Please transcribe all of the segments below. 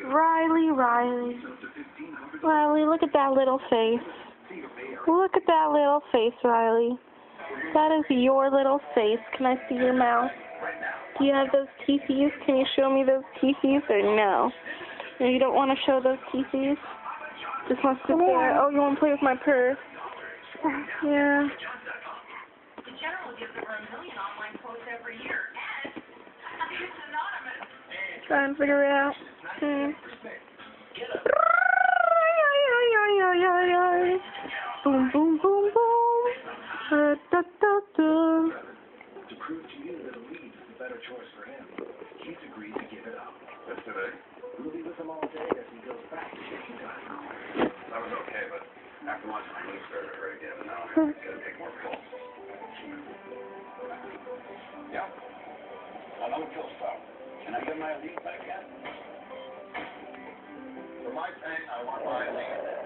Riley, Riley, look at that little face. Look at that little face, Riley. That is your little face. Can I see your mouth? Do you have those teethies? Can you show me those teethies or no? No, you don't want to show those teethies? Just want to sit there. Oh, you want to play with my purse? Yeah. Trying to figure it out. Boom, boom, boom, boom. Da, da, da. To prove to you that a lead is the better choice for him, he's agreed to give it up. That's today. We'll be with him all day as he goes back to taking time. That was okay, but after lunch my knee started to hurt again, and now I'm going to take more pills. Yeah. Another pill stop. Can I get my lead back yet? For my pain, I want my lead.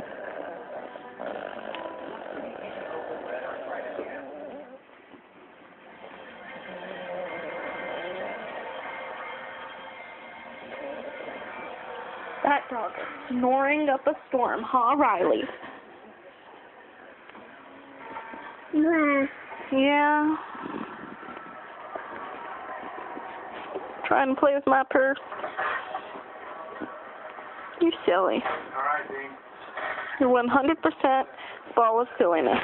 That dog is snoring up a storm, huh, Riley? Yeah. Trying to play with my purse. You're silly. All right, Dean. You're 100% ball of silliness.